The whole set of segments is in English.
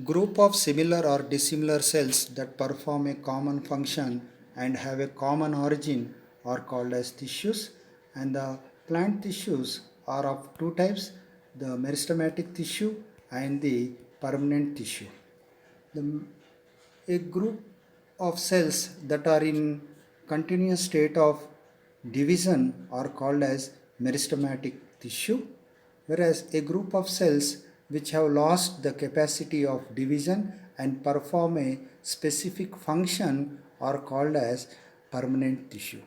Group of similar or dissimilar cells that perform a common function and have a common origin are called as tissues, and the plant tissues are of two types, the meristematic tissue and the permanent tissue. The, a group of cells that are in continuous state of division are called as meristematic tissue, whereas a group of cells which have lost the capacity of division and perform a specific function are called as permanent tissue.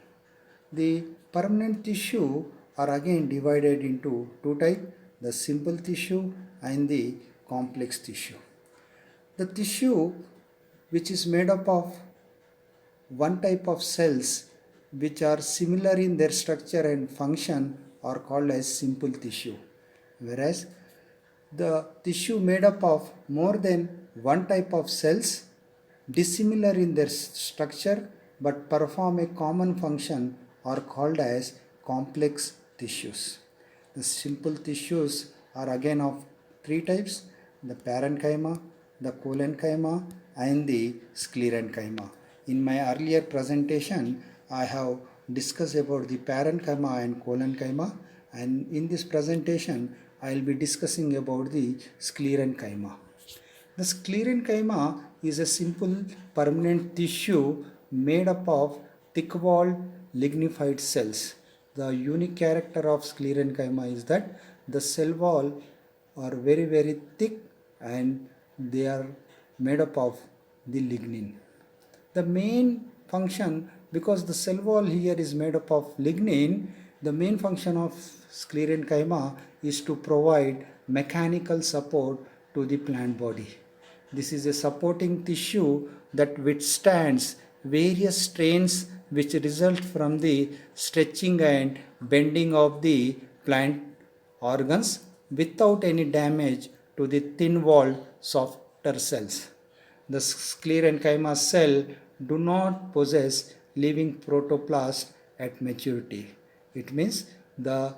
The permanent tissue are again divided into two types, the simple tissue and the complex tissue. The tissue which is made up of one type of cells which are similar in their structure and function are called as simple tissue, whereas the tissue made up of more than one type of cells dissimilar in their structure but perform a common function are called as complex tissues. The simple tissues are again of three types, the parenchyma, the collenchyma and the sclerenchyma. In my earlier presentation, I have discussed about the parenchyma and collenchyma, and in this presentation, I will be discussing about the sclerenchyma. The sclerenchyma is a simple permanent tissue made up of thick-walled lignified cells. The unique character of sclerenchyma is that the cell wall are very thick and they are made up of the lignin. The main function, because the cell wall here is made up of lignin, the main function of sclerenchyma is to provide mechanical support to the plant body. This is a supporting tissue that withstands various strains which result from the stretching and bending of the plant organs without any damage to the thin-walled softer cells. The sclerenchyma cell do not possess living protoplast at maturity. It means the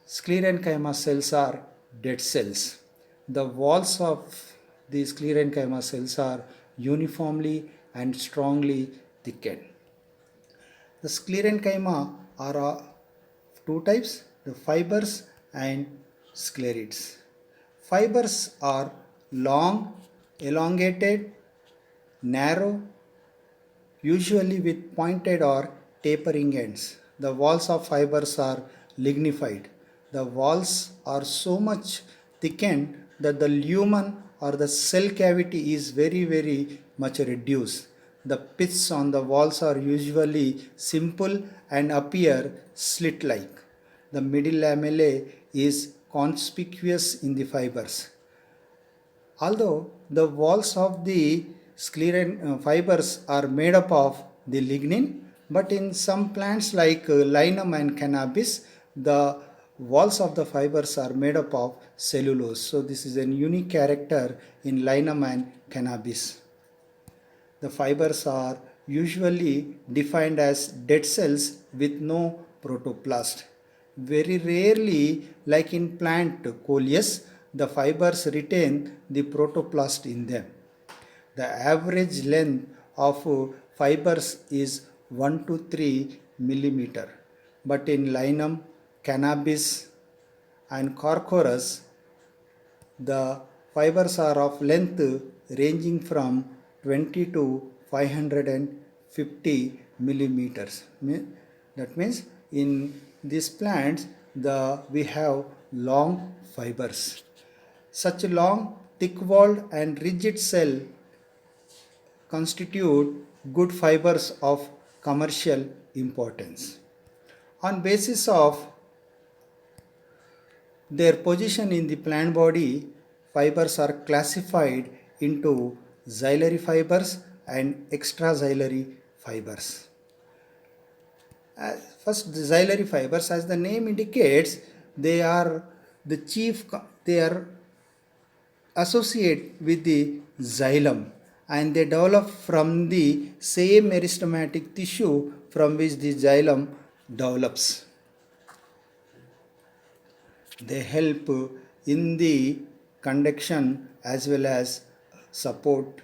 sclerenchyma cells are dead cells. The walls of the sclerenchyma cells are uniformly and strongly thickened. The sclerenchyma are of two types, the fibers and sclerids. Fibers are long, elongated, narrow, usually with pointed or tapering ends. The walls of fibers are lignified. The walls are so much thickened that the lumen or the cell cavity is very much reduced. The pits on the walls are usually simple and appear slit-like. The middle lamellae is conspicuous in the fibers. Although the walls of the fibers are made up of the lignin, but in some plants like linum and cannabis, the walls of the fibers are made up of cellulose. So this is a unique character in linum and cannabis. The fibers are usually defined as dead cells with no protoplast. Very rarely, like in plant coleus, the fibers retain the protoplast in them. The average length of fibers is 1 to 3 millimeter, but in linum, cannabis and Corocoris, the fibers are of length ranging from 20 to 550 millimeters. That means in these plants we have long fibers. Such long, thick-walled and rigid cell constitute good fibers of commercial importance. On basis of their position in the plant body, fibers are classified into xylem fibers and extraxylem fibers. First, the xylem fibers, as the name indicates, they are associate with the xylem and they develop from the same meristematic tissue from which the xylem develops. They help in the conduction as well as support.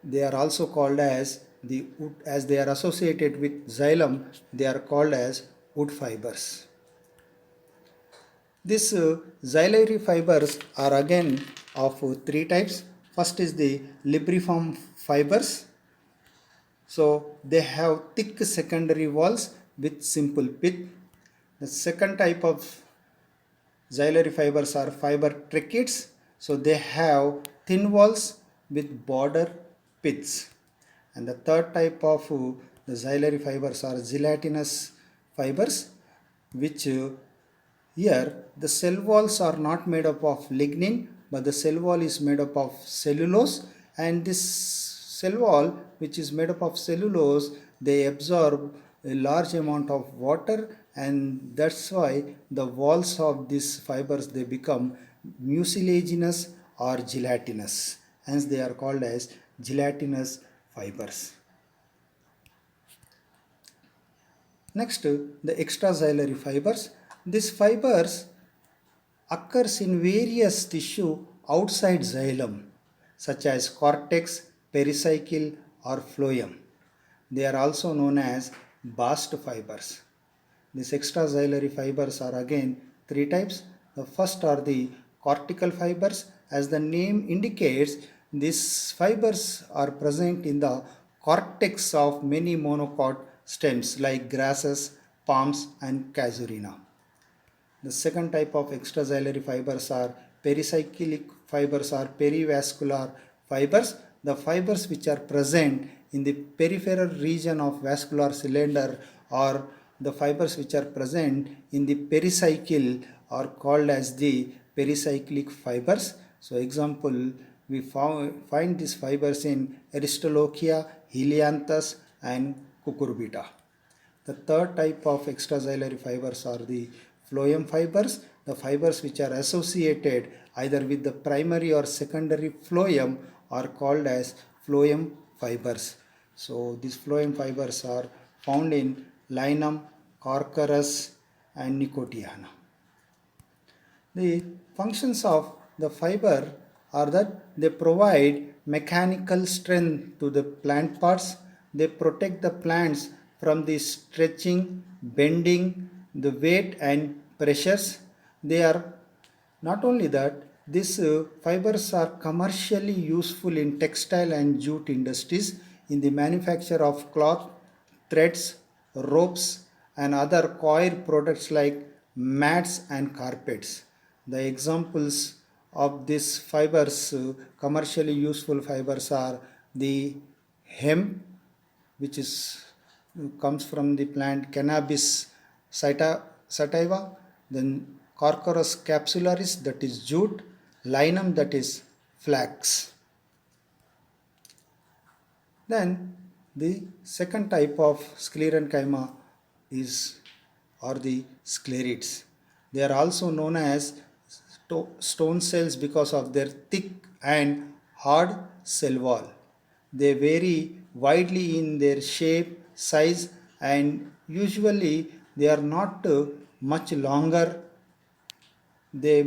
They are also called as the wood, as they are associated with xylem, they are called as wood fibers. These xylem fibers are again of three types. First is the libriform fibers. So they have thick secondary walls with simple pith. The second type of xylem fibers are fiber tracheids. So they have thin walls with border piths. And the third type of the xylem fibers are gelatinous fibers, which here the cell walls are not made up of lignin, but the cell wall is made up of cellulose, and this cell wall which is made up of cellulose, they absorb a large amount of water, and that's why the walls of these fibers they become mucilaginous or gelatinous, hence they are called as gelatinous fibers. Next, the extraxillary fibers. These fibers occurs in various tissue outside xylem, such as cortex, pericycle, or phloem. They are also known as bast fibers. These extraxillary fibers are again three types. The first are the cortical fibers. As the name indicates, these fibers are present in the cortex of many monocot stems like grasses, palms, and casuarina. The second type of extraxillary fibers are pericyclic fibers or perivascular fibers. The fibers which are present in the peripheral region of vascular cylinder, or the fibers which are present in the pericycle are called as the pericyclic fibers. So example, we find these fibers in Aristolochia, Helianthus, and Cucurbita. The third type of extraxillary fibers are the phloem fibers, the fibers which are associated either with the primary or secondary phloem are called as phloem fibers. So these phloem fibers are found in Linum, Corchorus, and Nicotiana. The functions of the fiber are that they provide mechanical strength to the plant parts, they protect the plants from the stretching, bending, the weight and pressures. They are not only that, these fibers are commercially useful in textile and jute industries, in the manufacture of cloth, threads, ropes, and other coir products like mats and carpets. The examples of these fibers, commercially useful fibers, are the hemp, which is comes from the plant Cannabis sativa, then Corchorus capsularis, that is jute, Linum, that is flax. Then the second type of sclerenchyma is or the sclerids. They are also known as stone cells because of their thick and hard cell wall. They vary widely in their shape, size, and usually they are not much longer. They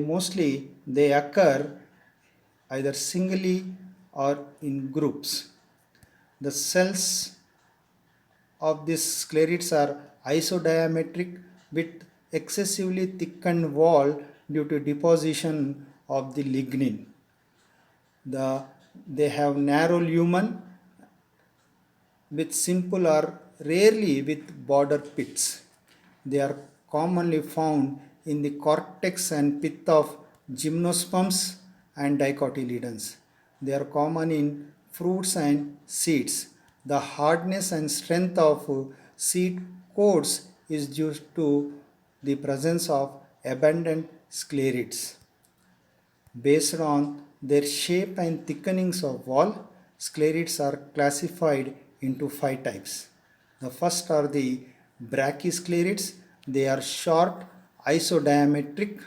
occur either singly or in groups. The cells of these sclerids are isodiametric with excessively thickened wall due to deposition of the lignin. They have narrow lumen with simple or rarely with border pits. They are commonly found in the cortex and pith of gymnosperms and dicotyledons. They are common in fruits and seeds. The hardness and strength of seed coats is due to the presence of abundant sclerids. Based on their shape and thickenings of wall, sclerids are classified into 5 types. The first are the brachysclerids. They are short, isodiametric,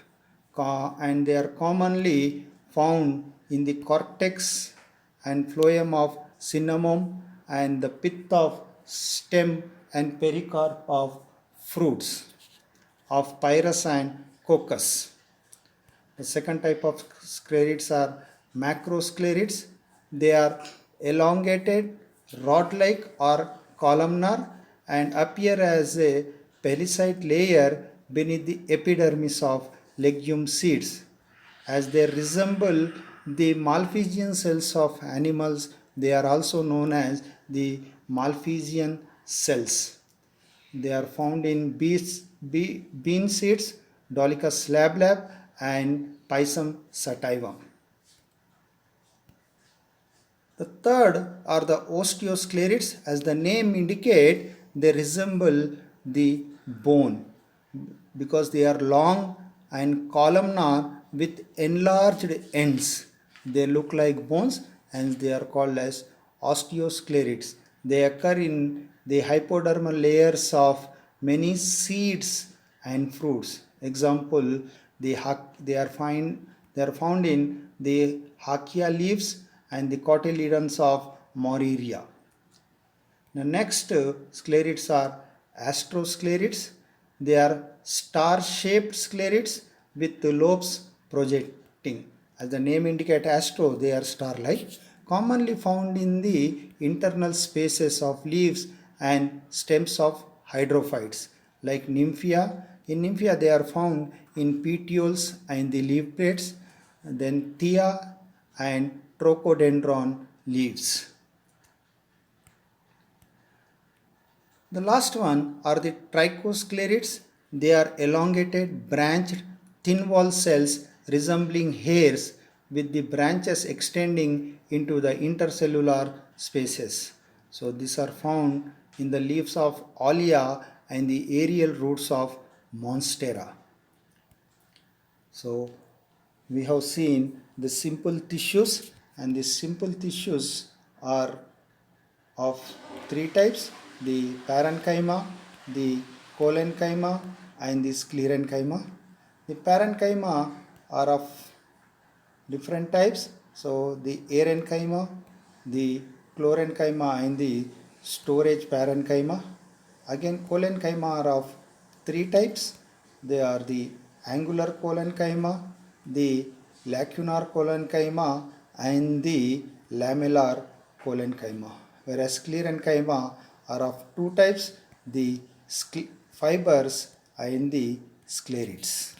and they are commonly found in the cortex and phloem of cinnamon and the pith of stem and pericarp of fruits of Pyrus and Cocos. The second type of sclerids are macrosclerids. They are elongated, rod-like or columnar and appear as a pellicite layer beneath the epidermis of legume seeds. As they resemble the Malpighian cells of animals, they are also known as the Malpighian cells. They are found in bean seeds, Dolichos lablab, and Pisum sativum. The third are the osteosclerids. As the name indicate, they resemble the bone because they are long and columnar with enlarged ends. They look like bones and they are called as osteosclerids. They occur in the hypodermal layers of many seeds and fruits. Example, they are found in the Hakia leaves and the cotyledons of Moriria. The next sclerids are astrosclerids. They are star-shaped sclerids with the lobes projecting. As the name indicates, astro, they are star-like. Commonly found in the internal spaces of leaves and stems of hydrophytes like nymphia. In nymphia, they are found in petioles and the leaf plates, then thea and trichodendron leaves. The last one are the trichosclerids. They are elongated, branched, thin wall cells resembling hairs with the branches extending into the intercellular spaces. So these are found in the leaves of Olea and the aerial roots of Monstera. So we have seen the simple tissues, and the simple tissues are of three types: the parenchyma, the collenchyma, and the sclerenchyma. The parenchyma are of different types. So the aerenchyma, the chlorenchyma, and the storage parenchyma. Again, collenchyma are of three types. They are the angular collenchyma, the lacunar collenchyma, and the lamellar collenchyma. Whereas sclerenchyma are of two types, the fibers and the sclerids.